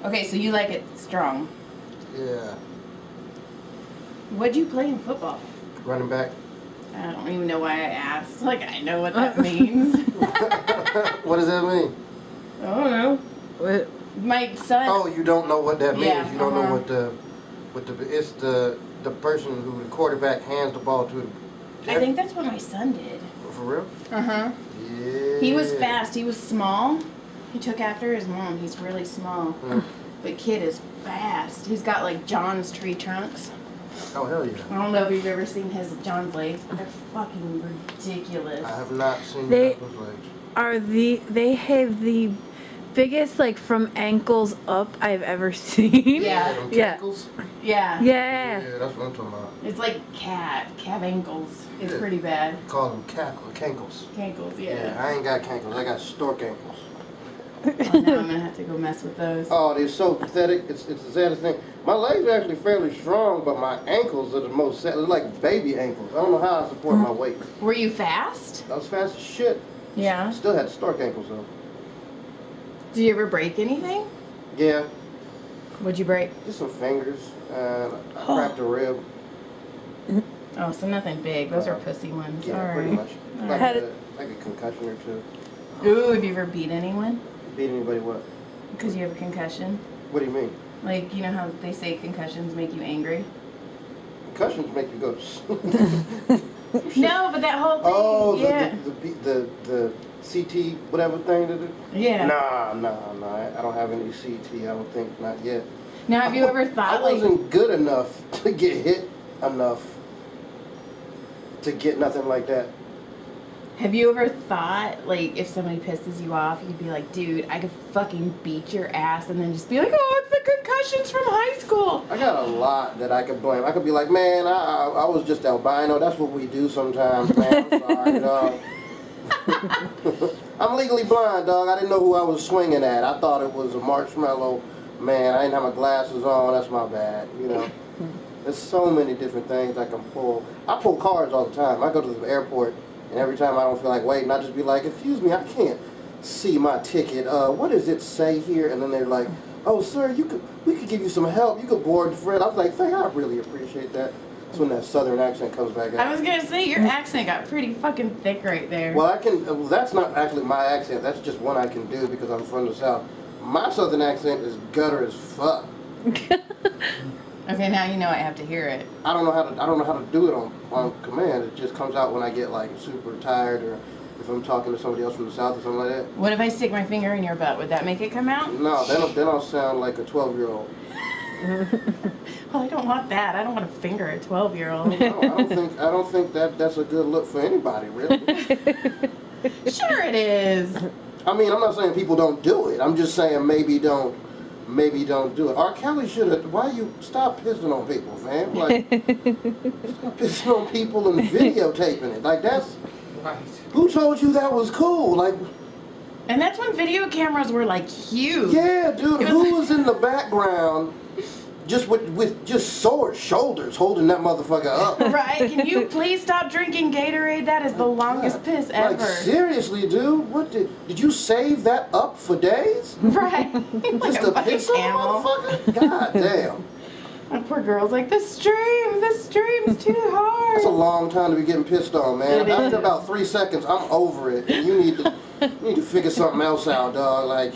Okay, so you like it strong. Yeah. What'd you play in football? Running back. I don't even know why I asked. Like, I know what that means. What does that mean? I don't know. What? My son. Oh, you don't know what that means. Yeah, You don't know what the it's the person who the quarterback hands the ball to. I think that's what my son did. For real? Uh-huh. Yeah. He was fast. He was small. He took after his mom. He's really small. But kid is fast. He's got like John's tree trunks. Oh, hell yeah. I don't know if you've ever seen John's legs, but they're fucking ridiculous. I have not seen They those legs. they have the biggest, like, from ankles up I've ever seen. Yeah. Them Yeah. cankles? Yeah. Yeah. Yeah, that's what I'm talking about. It's like calf ankles. It's Yeah. pretty bad. Call them cankles. Cankles, Yeah, yeah. I ain't got cankles. I got stork ankles. Oh, now I'm gonna have to go mess with those. Oh, they're so pathetic. It's the saddest thing. My legs are actually fairly strong, but my ankles are the most sad. They're like baby ankles. I don't know how I support my weight. Were you fast? I was fast as shit. Yeah. Still had stork ankles though. Did you ever break anything? Yeah, What'd you break? just some fingers. I cracked a rib. Oh, so nothing big. Those are pussy ones. Yeah, All pretty right. much. All Like right. a concussion or two. Ooh, have you ever beat anyone? Beat anybody what? Because you have a concussion? What do you mean? Like, you know how they say concussions make you angry? Concussions make you go to sleep. No, but that whole thing. Oh, yeah. the CT whatever thing that it. Yeah. Nah. I don't have any CT. I don't think, not yet. Now, have you ever thought, I wasn't good enough to get hit enough to get nothing like that. have you ever thought, like, if somebody pisses you off, you'd be like, dude, I could fucking beat your ass, and then just be like, oh, it's the concussions from high school. I got a lot that I could blame. I could be like, man, I was just albino. That's what we do sometimes, man. I'm sorry, dog. I'm legally blind, dog. I didn't know who I was swinging at. I thought it was a marshmallow. Man, I didn't have my glasses on. That's my bad, you know. There's so many different things I can pull. I pull cards all the time. I go to the airport, and every time I don't feel like waiting, I just be like, excuse me, I can't see my ticket. What does it say here? And then they're like, oh, sir, we could give you some help. You could board the Fred. I was like, thank I really appreciate that. That's when that southern accent comes back out. I was gonna say, your accent got pretty fucking thick right there. Well, that's not actually my accent. That's just one I can do because I'm from the South. My southern accent is gutter as fuck. Okay, now you know I have to hear it. I don't know how to do it on command. It just comes out when I get like super tired or if I'm talking to somebody else from the South or something like that. What if I stick my finger in your butt? Would that make it come out? No, then I'll sound like a 12-year-old. Well, I don't want that. I don't want to finger a 12-year-old. No, I don't think that's a good look for anybody, really. Sure it is. I mean, I'm not saying people don't do it. I'm just saying maybe don't do it. R. Kelly should have. Why you stop pissing on people, fam? Like, stop pissing on people and videotaping it. Like that's. Right. Who told you that was cool? Like. And that's when video cameras were like huge. Yeah, dude. It was Who was in the background, just with just sore shoulders, holding that motherfucker up? Right? Can you please stop drinking Gatorade? That is the longest piss ever. Like seriously, dude. What did you save that up for days? Right? Like Just a to fucking piss on a camel. motherfucker? God damn. That poor girl's like, the stream's too hard. That's a long time to be getting pissed on, man. It is. After about 3 seconds, I'm over it. And you need to figure something else out, dog. Like,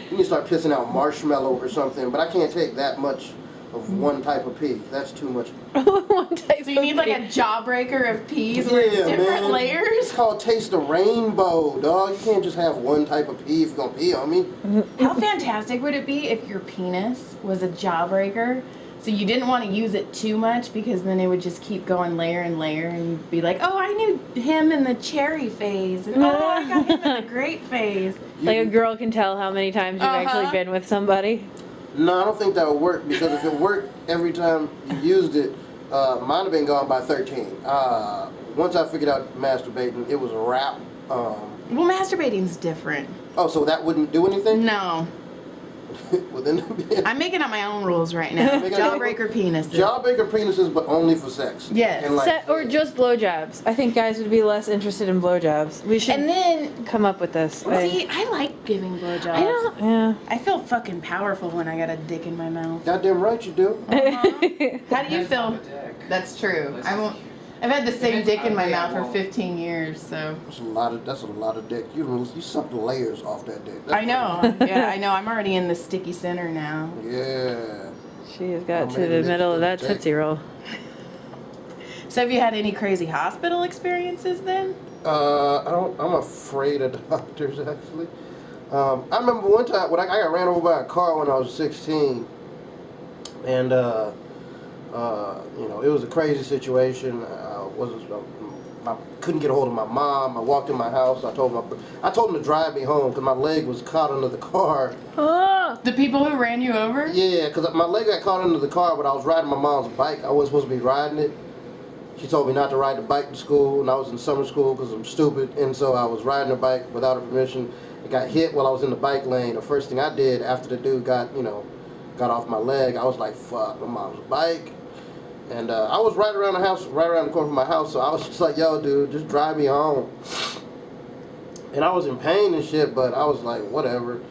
you need to start pissing out marshmallow or something. But I can't take that much of one type of pee. That's too much. One type So you need like a jawbreaker of peas where it's different It's layers? called taste the rainbow, dog. You can't just have one type of pee if you're gonna pee on me. How fantastic would it be if your penis was a jawbreaker? So you didn't want to use it too much because then it would just keep going layer and layer and you'd be like, oh, I knew him in the cherry phase and oh, I got him in the grape phase. Like a girl can tell how many times you've actually been with somebody. No, I don't think that would work because if it worked every time you used it, mine would have been gone by 13. Once I figured out masturbating, it was a wrap. Well, masturbating's different. Oh, so that wouldn't do anything? No. Within the I'm making up my own rules right now. Jawbreaker penises. Jawbreaker penises, but only for sex. Yes. And like, Or just blowjobs. I think guys would be less interested in blowjobs. We should And then, come up with this. see, I like giving blowjobs. I don't. Yeah. I feel fucking powerful when I got a dick in my mouth. goddamn right you do. How do you feel? That's true. I won't. I've had the same dick in my mouth for 15 years, so. That's a lot of dick. You suck the layers off that dick. I know. Yeah, I know. I'm already in the sticky center now. Yeah. She has got Oh, to man, the it's middle of that dick. Tootsie Roll. So have you had any crazy hospital experiences then? I'm afraid of doctors actually. I remember one time when I got ran over by a car when I was 16, and it was a crazy situation. I couldn't get a hold of my mom. I walked in my house. I told him to drive me home because my leg was caught under the car. Oh! The people who ran you over? Yeah, because my leg got caught under the car, but I was riding my mom's bike. I wasn't supposed to be riding it. She told me not to ride the bike to school, and I was in summer school because I'm stupid, and so I was riding the bike without her permission. I got hit while I was in the bike lane. The first thing I did after the dude got off my leg, I was like, fuck, my mom's bike. And I was right around the house, right around the corner from my house, so I was just like, yo, dude, just drive me home. And I was in pain and shit, but I was like, whatever.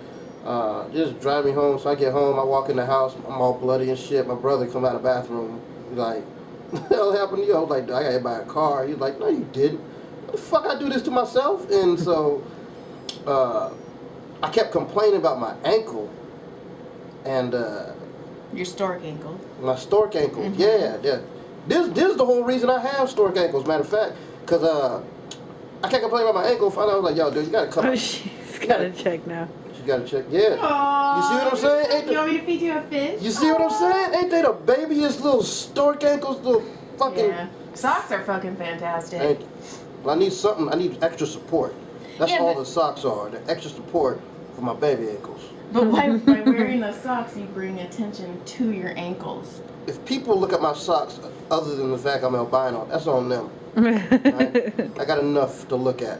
Just drive me home. So I get home, I walk in the house, I'm all bloody and shit. My brother come out of the bathroom, he's like, what the hell happened to you? I was like, I got hit by a car. He's like, no, you didn't. What the fuck, I do this to myself? And so I kept complaining about my ankle. And Your stork ankle. my stork ankle, yeah. This is the whole reason I have stork ankles, matter of fact. Because I kept complaining about my ankle. Finally, I was like, yo, dude, you got to come. Oh, she's got to check now. You got to check, yeah. Aww. You see what I'm saying? Ain't You want me to feed you a fish? You see what I'm saying? Ain't they the babyest little stork ankles, little fucking... Yeah. Socks are fucking fantastic. Thank you. Well, I need extra support. That's Yeah, all but- the socks are, the extra support for my baby ankles. But by wearing the socks, you bring attention to your ankles. If people look at my socks other than the fact I'm albino, that's on them. Right? I got enough to look at.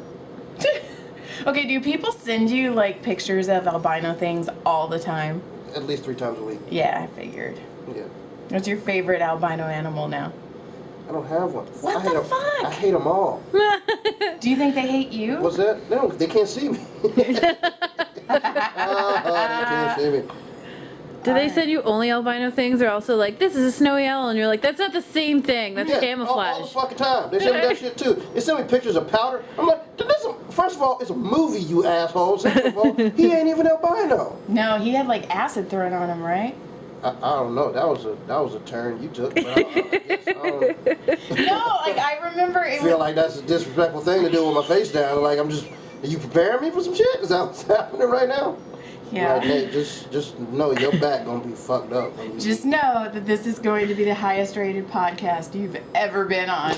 Okay, do people send you like pictures of albino things all the time? At least 3 times a week. Yeah, I figured. Yeah. What's your favorite albino animal now? I don't have one. What I hate the 'em. fuck? I hate them all. Do you think they hate you? What's that? No, they can't see me. They can't see me. Do they send you only albino things, or also like, this is a snowy owl, and you're like, that's not the same thing, that's All the camouflage. fucking time. They send me that shit too. They send me pictures of powder. I'm like, first of all, it's a movie, you asshole. Second of all, he ain't even albino. No, he had like acid thrown on him, right? I don't know. That was a turn you took. But I guess I don't No, like I remember it feel was, like that's a disrespectful thing to do with my face down. Like are you preparing me for some shit? Is that what's happening right now? yeah. Like, Nate, just know your back gonna be fucked up. Just know that this is going to be the highest rated podcast you've ever been on.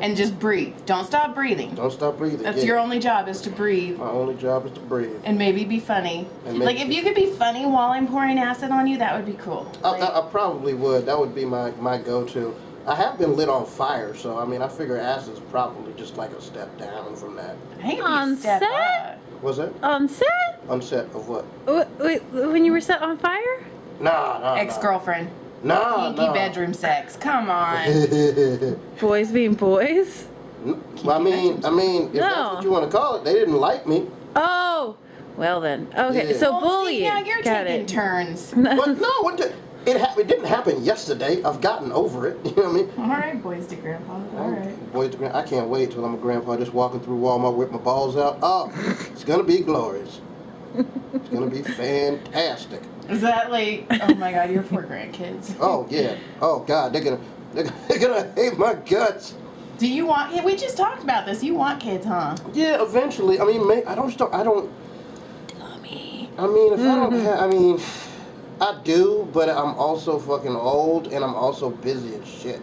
And just breathe. Don't stop breathing. Don't stop breathing. That's your only job is to breathe. My only job is to breathe. And maybe be funny. And Like maybe- if you could be funny while I'm pouring acid on you, that would be cool. Like, I probably would. That would be my go-to. I have been lit on fire, so I mean, I figure acid's probably just like a step down from that. I think it'd be On a step set? up. Was it? On set? On set of what? Wait, when you were set on fire? Nah. Ex-girlfriend. Nah. Kinky bedroom sex. Come on. Boys being boys? Well, I mean, if that's No. what you want to call it, they didn't like me. Oh! Well then. Okay, Yeah. so Well, bullying. see, now you're Got taking it. turns. But no, it didn't happen yesterday. I've gotten over it. You know what I mean? All right, boys to grandpa. All right. Boys, I can't wait till I'm a grandpa just walking through Walmart with my balls out. Oh, it's gonna be glorious. It's gonna be fantastic. Is that like, oh my god, your 4 grandkids. Oh yeah. Oh god, they're gonna hate my guts. Do you want, yeah, we just talked about this. You want kids, huh? Yeah, eventually. I mean, I don't. Dummy. I mean, if I don't have, I mean, I do, but I'm also fucking old and I'm also busy as shit.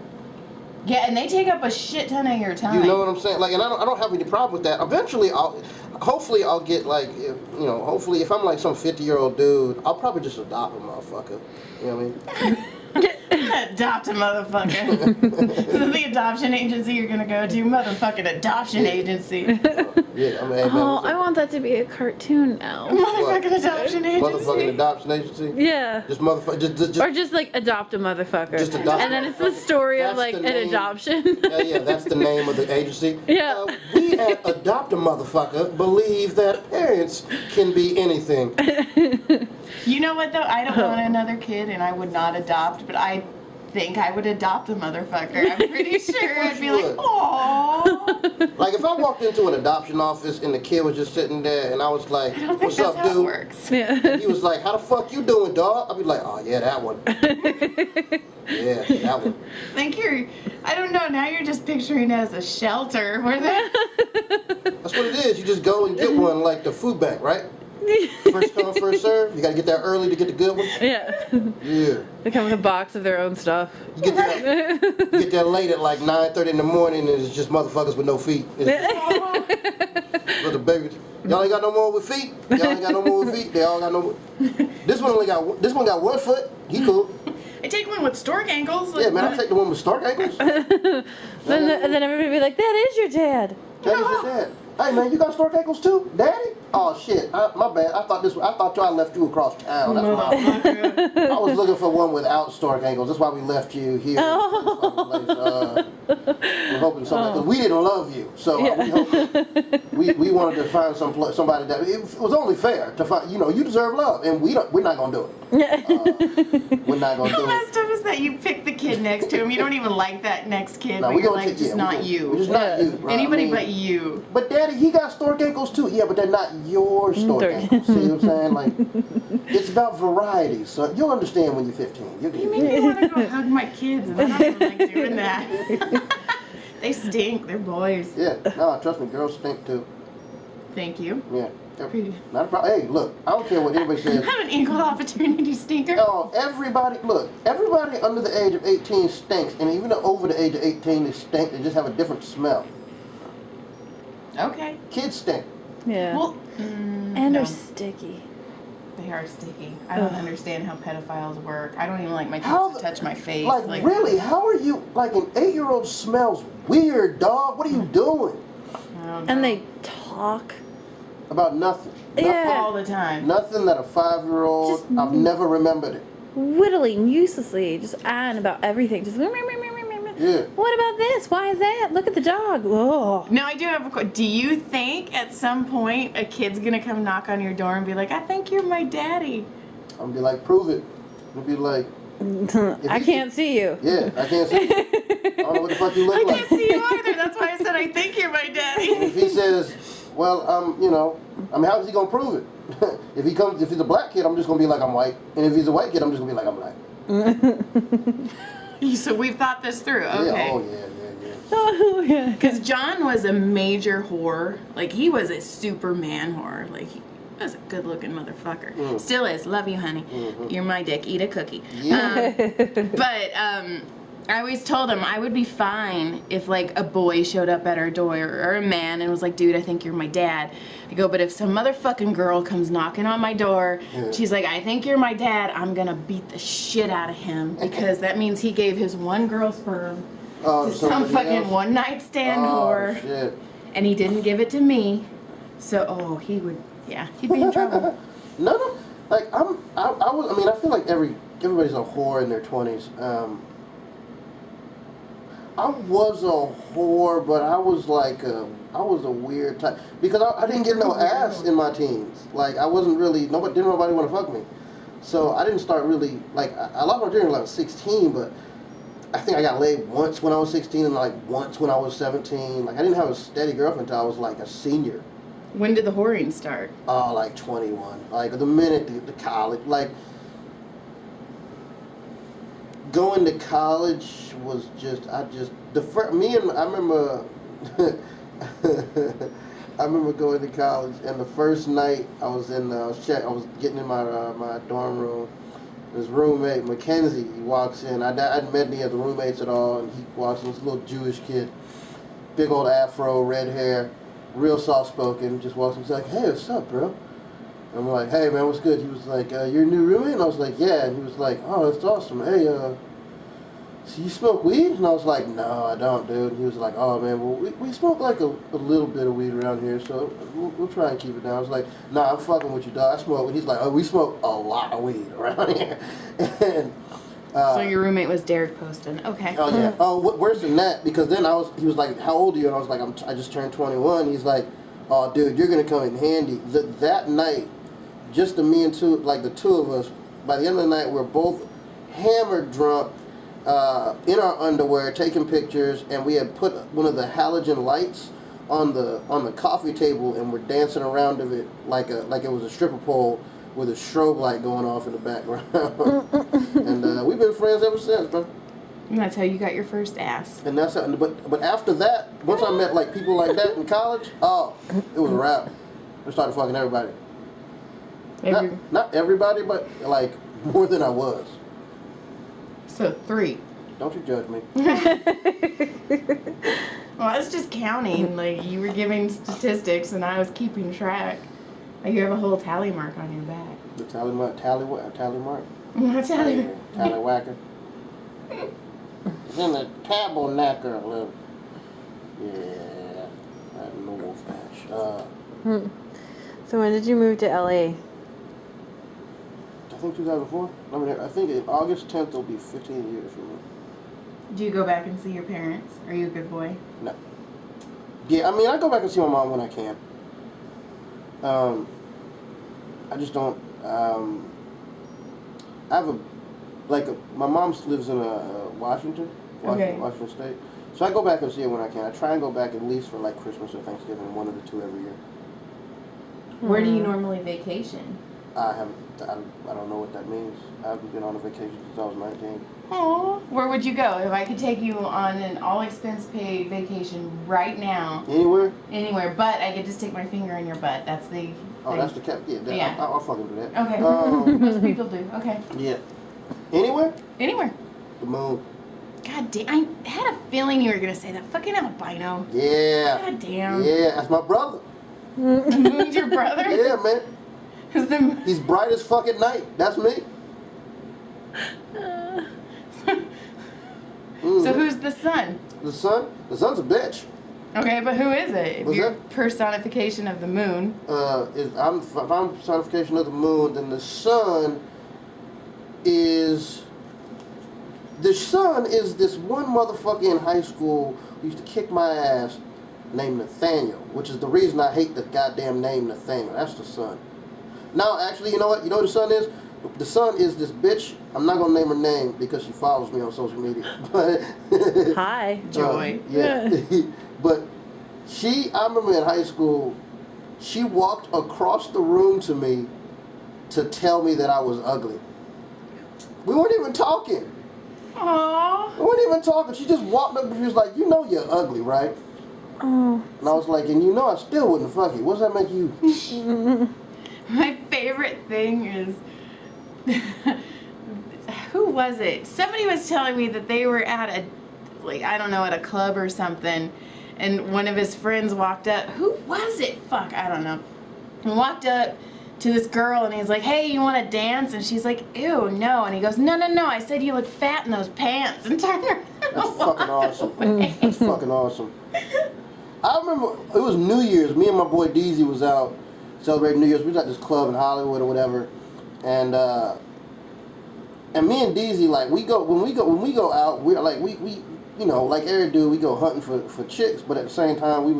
Yeah, and they take up a shit ton of your time. You know what I'm saying? Like, and I don't have any problem with that. Eventually, hopefully I'll get like, hopefully if I'm like some 50-year-old dude, I'll probably just adopt a motherfucker. You know what I mean? Adopt a motherfucker. This is the adoption agency you're gonna go to. Motherfucking adoption agency. Yeah, I mean, hey, man, Oh, what's I up? want that to be a cartoon now. Motherfucking adoption agency. Motherfucking adoption agency? Yeah. Just motherfucker. Just, Or just like adopt a motherfucker. Just adopt- And then it's the story of That's like the an name. adoption. yeah, that's the name of the agency. Yeah. We at Adopt a Motherfucker believe that parents can be anything. You know what though? I don't want another kid, and I would not adopt. But I think I would adopt a motherfucker. I'm pretty sure I'd be like, would. "Aww." Like if I walked into an adoption office and the kid was just sitting there and I was like, I don't think "What's that's up, how it dude?" works. Yeah. He was like, "How the fuck you doing, dog?" I'd be like, "Oh yeah, that one. Yeah, that one." Think you're. I don't know. Now you're just picturing it as a shelter where they. That's what it is. You just go and get one like the food bank, right? First come, first serve. You gotta get there early to get the good one. Yeah. Yeah. They come with a box of their own stuff. You get there late at like 9:30 in the morning and it's just motherfuckers with no feet. It's just, little babies. Y'all ain't got no more with feet? Y'all ain't got no more with feet? They all got no more. This one got 1 foot. He cool. I take one with stork ankles. Yeah, man, I'll take the one with stork ankles. And then everybody be like, that is your dad. That is your dad. Hey man, you got stork ankles too, Daddy? Oh shit, my bad. I thought I left you across town. That's why I was looking for one without stork ankles. That's why we left you here. Oh. We're hoping somebody. Cause we didn't love you, so we wanted to find somebody that it was only fair to find. You know, you deserve love, and we're not gonna do it. We're not gonna How do it. messed up is that? You pick the kid next to him. You don't even like that next kid, No, but we you're gonna like, just not you. We're just not you. Right? Anybody I mean, but you. But Daddy, he got stork ankles too. Yeah, but they're not your stork ankles. See what I'm saying? Like, it's about variety. So you'll understand when you're 15. You'll get You it. make me want to go hug my kids, and I don't even like doing that. They stink. They're boys. Yeah. No, trust me, girls stink too. Thank you. Yeah. Pretty. Not a problem. Hey, look, I don't care what anybody says. I'm an equal opportunity stinker. Oh, everybody under the age of 18 stinks, and even over the age of 18 they stink. They just have a different smell. Okay. Kids stink. Yeah. Well, and no. they're sticky. They are sticky. I don't understand how pedophiles work. I don't even like my kids How to touch my face. Like really? How are you? Like an 8-year-old smells weird, dog. What are you doing? I don't And know. they talk. About nothing. Yeah. all the time. Nothing that a 5-year-old. Just- I've never remembered it. Whittling uselessly, just on about everything. Just Yeah. what about this? Why is that? Look at the dog. Oh. Now I do have a question. Do you think at some point a kid's gonna come knock on your door and be like, "I think you're my daddy"? I'm gonna be like, prove it. I'll be like, I can't see you. yeah, I can't see. I don't know what the fuck you I look can't like. see you either. That's why I said I think you're my daddy. If he says, well, you know, I mean, how is he gonna prove it? If he's a black kid, I'm just gonna be like I'm white, and if he's a white kid, I'm just gonna be like I'm black. So we've thought this through. Yeah. Okay. Oh yeah. Oh, yeah. Because John was a major whore. Like, he was a Superman whore. Like, he was a good-looking motherfucker. Still is. Love you, honey. You're my dick. Eat a cookie. Yeah. I always told him I would be fine if, like, a boy showed up at our door or a man and was like, dude, I think you're my dad. I go, but if some motherfucking girl comes knocking on my door, she's like, I think you're my dad, I'm gonna beat the shit out of him because that means he gave his one girl sperm to some somebody fucking else? one-night stand whore. Shit. And he didn't give it to me. So, he would, he'd be in trouble. No. Like I mean, I feel like everybody's a whore in their 20s. I was a whore, but I was like I was a weird type because I didn't get no ass in my teens. Like I wasn't really nobody want to fuck me, so I didn't start really like I lost my virginity when I was 16, but I think I got laid once when I was 16 and like once when I was 17. Like I didn't have a steady girlfriend until I was like a senior. When did the whoring start? Like 21. Like the minute the college, like going to college was just, I remember, I remember going to college and the first night I was getting in my dorm room. His roommate, Mackenzie, he walks in. I hadn't met any of the roommates at all, and he walks in, this little Jewish kid, big old afro, red hair, real soft-spoken, just walks in, he's like, hey, what's up, bro? And I'm like, hey, man, what's good? He was like, your new roommate? And I was like, yeah. And he was like, oh, that's awesome. Hey, so you smoke weed? And I was like, no, I don't, dude. And he was like, oh, man, well, we smoke like a little bit of weed around here, so we'll try and keep it down. I was like, nah, I'm fucking with you, dog. I smoke. And he's like, oh, we smoke a lot of weed around here. And so your roommate was Derek Poston. Okay. oh, yeah. Oh, worse than that, because then he was like, how old are you? And I was like, I just turned 21. He's like, oh, dude, you're going to come in handy. That night, just the me and the two of us, by the end of the night, we're both hammered drunk, in our underwear, taking pictures, and we had put one of the halogen lights on the coffee table, and we're dancing around of it like it was a stripper pole with a strobe light going off in the background. And we've been friends ever since, bro. And that's how you got your first ass. And that's how, but after that, once I met like people like that in college, oh, it was a wrap. I started fucking everybody. Not everybody, but like more than I was. So 3. Don't you judge me. Well, I was just counting. Like, you were giving statistics and I was keeping track. Like, you have a whole tally mark on your back. The tally mark? Tally Tally. Tallywhacker. It's in the tabernacle. Yeah. That little flash. So when did you move to LA? I think 2004. I think in August 10th it'll be 15 years from now. Do you go back and see your parents? Are you a good boy? No. Yeah, I mean, I go back and see my mom when I can. I just don't. I have my mom lives in Washington State. So I go back and see her when I can. I try and go back at least for like Christmas or Thanksgiving, one of the two every year. Where do you normally vacation? I don't know what that means. I haven't been on a vacation since I was 19. Aw, where would you go if I could take you on an all-expense-paid vacation right now? Anywhere, but I could just take my finger in your butt. That's the thing. Oh, that's the cap. Yeah, I'll fucking do that. Okay. Most people do. Okay. Yeah. Anywhere? Anywhere. The moon. God damn! I had a feeling you were gonna say that. Fucking albino. Yeah. God damn. Yeah, that's my brother. The moon's your brother? Yeah, man. He's bright as fuck at night. That's me. So who's the sun? The sun? The sun's a bitch. Okay, but who is it? If What's you're that? personification of the moon. If I'm personification of the moon, then the sun is this one motherfucker in high school who used to kick my ass named Nathaniel, which is the reason I hate the goddamn name Nathaniel. That's the sun. Now, actually, you know what? You know what the sun is? The sun is this bitch. I'm not gonna name her name because she follows me on social media. But Hi. Joy. Yeah. But I remember in high school, she walked across the room to me to tell me that I was ugly. We weren't even talking. Aww. We weren't even talking. She just walked up and she was like, you know you're ugly, right? Oh. And I was like, and you know I still wouldn't fuck you. What does that make you? My favorite thing is, who was it? Somebody was telling me that they were at at a club or something, and one of his friends walked up. Who was it? Fuck, I don't know. He walked up to this girl and he's like, hey, you want to dance? And she's like, ew, no. And he goes, no, I said you look fat in those pants. And turned around. That's fucking awesome. That's fucking awesome. I remember it was New Year's. Me and my boy Deezy was out celebrating New Year's. We was at this club in Hollywood or whatever, and me and Deezy, like, when we go out, we're like we you know, like every dude, we go hunting for chicks, but at the same time we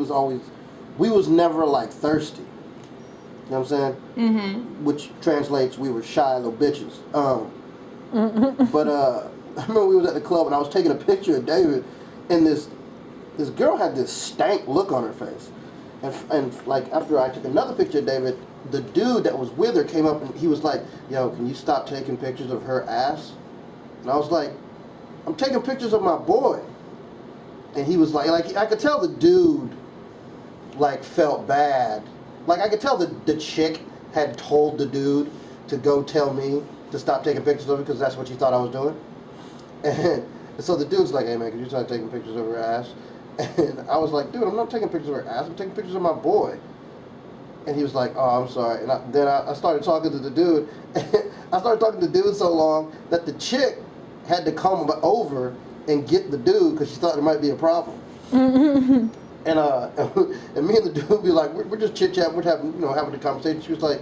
was never like thirsty. You know what I'm saying? Mm-hmm. Which translates, we were shy little bitches. But I remember we was at the club and I was taking a picture of David, and this girl had this stank look on her face. And like after I took another picture of David, the dude that was with her came up and he was like, yo, can you stop taking pictures of her ass? And I was like, I'm taking pictures of my boy. And he was like I could tell the dude like felt bad. Like I could tell the chick had told the dude to go tell me to stop taking pictures of her because that's what she thought I was doing. And so the dude's like, hey man, could you start taking pictures of her ass? And I was like, dude, I'm not taking pictures of her ass. I'm taking pictures of my boy. And he was like, oh, I'm sorry. And then I started talking to the dude. I started talking to the dude so long that the chick had to come over and get the dude because she thought there might be a problem. And and me and the dude be like, we're just chit chatting, we're having a conversation. She was like,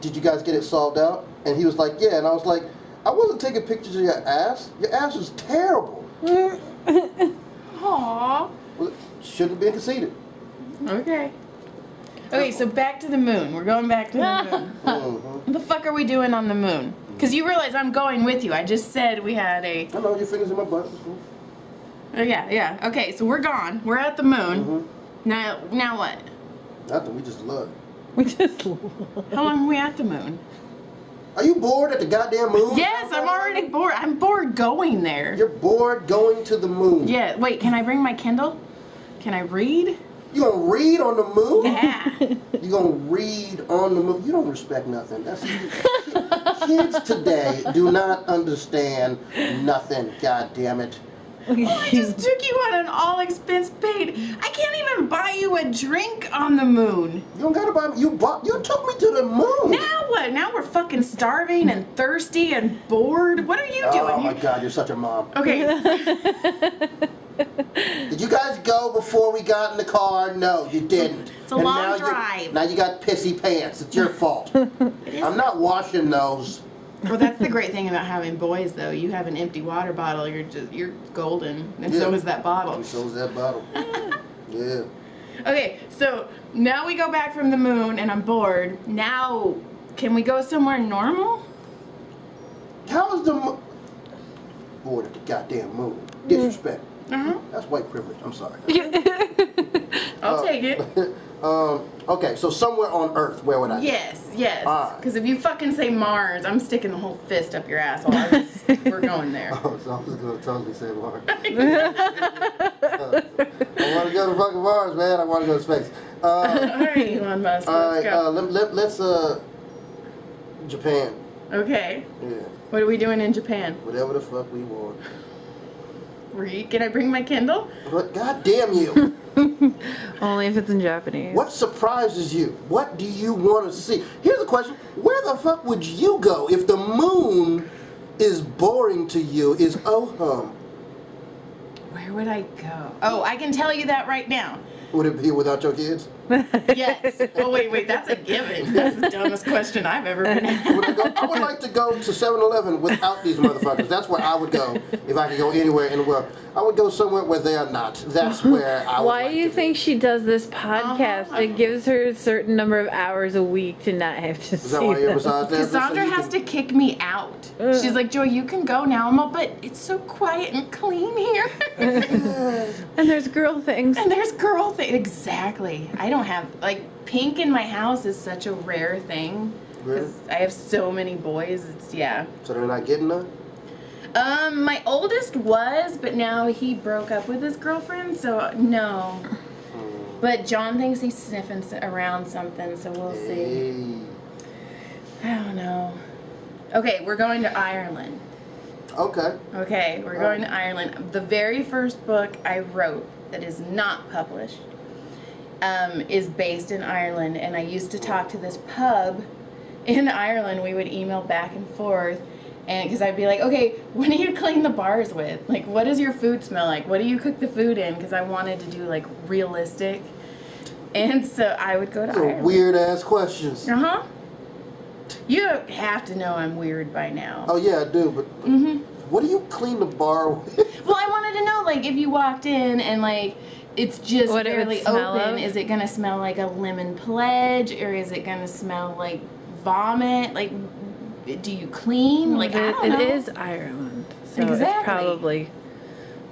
"Did you guys get it solved out?" And he was like, "Yeah." And I was like, "I wasn't taking pictures of your ass. Your ass is terrible." Aww. Well, shouldn't have been conceited. Okay. Okay, so back to the moon. We're going back to the moon. What the fuck are we doing on the moon? Because you realize I'm going with you. I just said we had a... I know, your fingers in my butt. It's cool. Oh, yeah. Okay, so we're gone. We're at the moon. Now what? Nothing, we just love. How long are we at the moon? Are you bored at the goddamn moon? Yes, I'm already bored. I'm bored going there. You're bored going to the moon. Yeah, wait, can I bring my Kindle? Can I read? You gonna read on the moon? Yeah. You gonna read on the moon? You don't respect nothing. That's kids today do not understand nothing. God damn it. Well, I just took you on an all expense paid. I can't even buy you a drink on the moon. You don't gotta buy me. You took me to the moon. Now what? Now we're fucking starving and thirsty and bored. What are you doing? Oh my God, you're such a mom. Okay. Did you guys go before we got in the car? No, you didn't. It's a long drive. Now you got pissy pants. It's your fault. I'm not washing those. Well, that's the great thing about having boys, though. You have an empty water bottle. You're golden, and so is that bottle. And so is that bottle. Yeah. Okay, so now we go back from the moon, and I'm bored. Now, can we go somewhere normal? How is the moon? Bored at the goddamn moon. Disrespect. That's white privilege. I'm sorry. I'll take it. Okay, so somewhere on Earth, where would I? Yes. Alright. Because if you fucking say Mars, I'm sticking the whole fist up your asshole. We're going there. Oh, so I was gonna totally say Mars. I want to go to fucking Mars, man. I want to go to space. All right, Elon Musk. Let's go. Let's Japan. Okay. Yeah. What are we doing in Japan? Whatever the fuck we want. Can I bring my Kindle? But goddamn you! Only if it's in Japanese. What surprises you? What do you want to see? Here's a question: where the fuck would you go if the moon is boring to you? Is oh-hum? Where would I go? Oh, I can tell you that right now. Would it be without your kids? Yes. Oh, wait, that's a given. That's the dumbest question I've ever been asked. I would like to go to 7-Eleven without these motherfuckers. That's where I would go if I could go anywhere in the world. I would go somewhere where they are not. That's where I would Why like do you to be. think she does this podcast? It gives her a certain number of hours a week to not have to Is see that why you're a them. massage therapist? Cassandra has to kick me out. She's like, Joy, you can go now. I'm all, but it's so quiet and clean here. And there's girl things. And there's girl things. Exactly. I don't have, like, pink in my house is such a rare thing. Really? Because I have so many boys. Yeah. So they're not getting none? My oldest was, but now he broke up with his girlfriend, so no. But John thinks he's sniffing around something, so we'll see. I don't know. Okay, we're going to Ireland. Okay, we're going to Ireland. The very first book I wrote that is not published is based in Ireland, and I used to talk to this pub in Ireland. We would email back and forth, and because I'd be like, okay, what do you clean the bars with? Like, what does your food smell like? What do you cook the food in? Because I wanted to do, like, realistic. And so I would go to Ireland. Weird ass questions. You have to know I'm weird by now. Oh yeah, I do. But what do you clean the bar with? Well, I wanted to know, like, if you walked in and, like, it's just What it would barely smell open, of? is it going to smell like a lemon pledge, or is it going to smell like vomit? Like, do you clean? Like, I don't know. It is Ireland, so Exactly. it's probably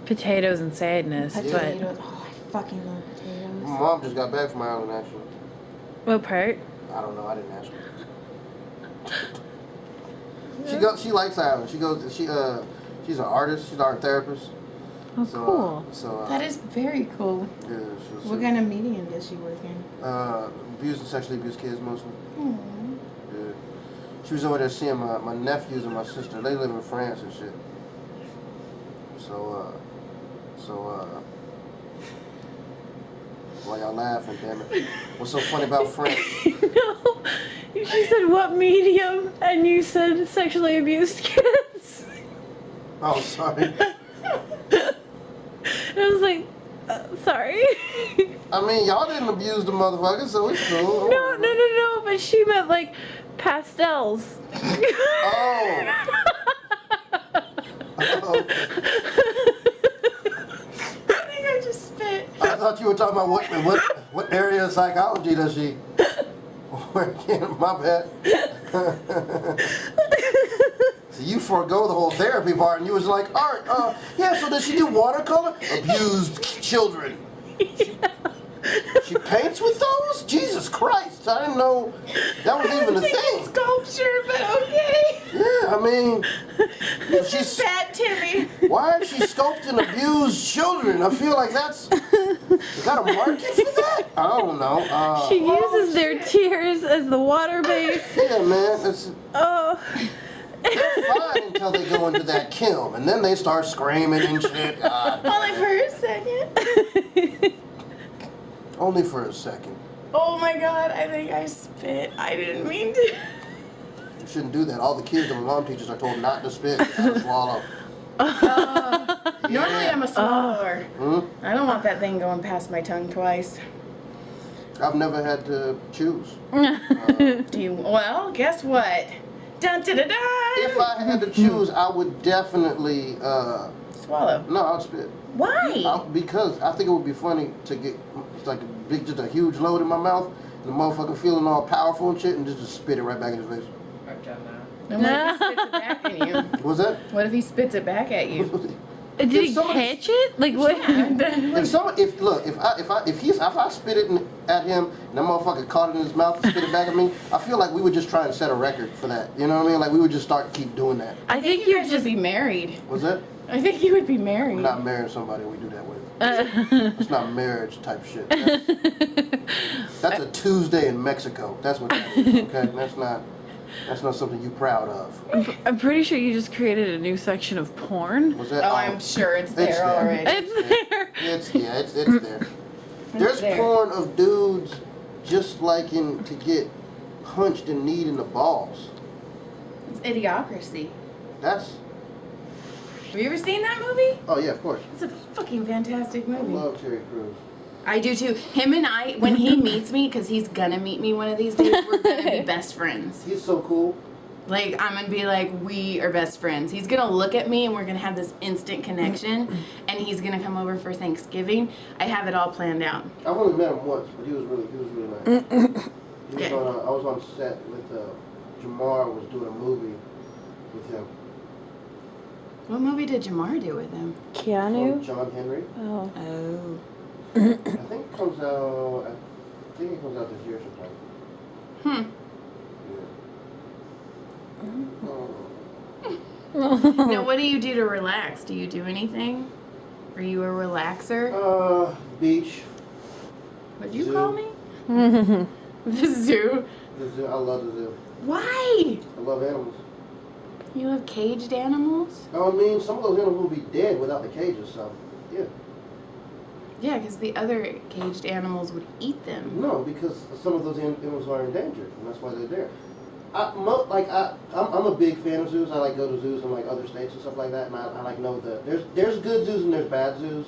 potatoes and sadness. Potatoes. Oh, I fucking love My potatoes. mom just got back from Ireland actually. But what part? I don't know. I didn't ask her. She likes Ireland. She's an artist. She's an art therapist. Oh, So, cool. That is very cool. Yeah. What kind of medium does she work in? Abused and sexually abused kids mostly. Aww. Yeah. She was over there seeing my nephews and my sister. They live in France and shit. So why y'all laughing, damn it? What's so funny about France? No, she said what medium, and you said sexually abused kids. Oh, sorry. And I was like, sorry. I mean, y'all didn't abuse the motherfucker, so it's cool. No, but she meant like pastels. Oh. Oh. I think I just spit. I thought you were talking about what area of psychology does she work in? My bad. So you forego the whole therapy part, and you was like, art, yeah, so does she do watercolor? Abused children. She paints with those? Jesus Christ, I didn't know that was even a thing. Sculpture, but okay. Yeah, I mean, she's Fat Timmy. why is she sculpting abused children? I feel like is that a market for that? I don't know. She uses their tears as the water base. Yeah, man, it's. Oh. They're fine until they go into that kiln, and then they start screaming and shit. God. Only for a second. Only for a second. Oh my god, I think I spit. I didn't mean to. You shouldn't do that. All the kids and mom teachers are told not to spit, not to swallow. Normally I'm a swallower. Hmm? I don't want that thing going past my tongue twice. I've never had to choose. Do you? Well, guess what? Dun dun dun dun. If I had to choose, I would definitely. Swallow. No, I'd spit. Why? Because I think it would be funny to get like just a huge load in my mouth, and the motherfucker feeling all powerful and shit, and just spit it right back in his face. I've done that. And what if he spits it back at you? What's that? What if he spits it back at you? Did he catch it? Like what? If I spit it at him and that motherfucker caught it in his mouth and spit it back at me, I feel like we would just try and set a record for that. You know what I mean? Like we would just keep doing that. I think you you're guys just would be married. What's that? I think you would be married. We're not marrying somebody we do that with. It's not marriage type shit. That's a Tuesday in Mexico. That's what that is. Okay, that's not something you proud of. I'm pretty sure you just created a new section of porn. Was that? Oh, I'm sure it's there there. already. It's there. It's there. There's there. porn of dudes just liking to get punched and kneed in the balls. It's Idiocracy. That's. Have you ever seen that movie? Oh yeah, of course. It's a fucking fantastic I movie. love Terry Crews. I do too. Him and I, when he meets me, because he's gonna meet me one of these days, we're gonna be best friends. He's so cool. Like, I'm gonna be like, we are best friends. He's gonna look at me and we're gonna have this instant connection, and he's gonna come over for Thanksgiving. I have it all planned out. I've only met him once, but he was really nice. Yeah. I was on set with Jamar was doing a movie with him. What movie did Jamar do with him? Keanu? John Henry. Oh. Oh. I think it comes out. I think it comes out this year sometime. Yeah. Now, what do you do to relax? Do you do anything? Are you a relaxer? Beach. What'd you zoo. call me? The zoo. The zoo. I love the zoo. Why? I love animals. You have caged animals? I mean, some of those animals would be dead without the cages, so yeah. Yeah, because the other caged animals would eat them. No, because some of those animals are endangered, and that's why they're there. I'm a big fan of zoos. I like go to zoos in like other states and stuff like that, and I like know that there's good zoos and there's bad zoos.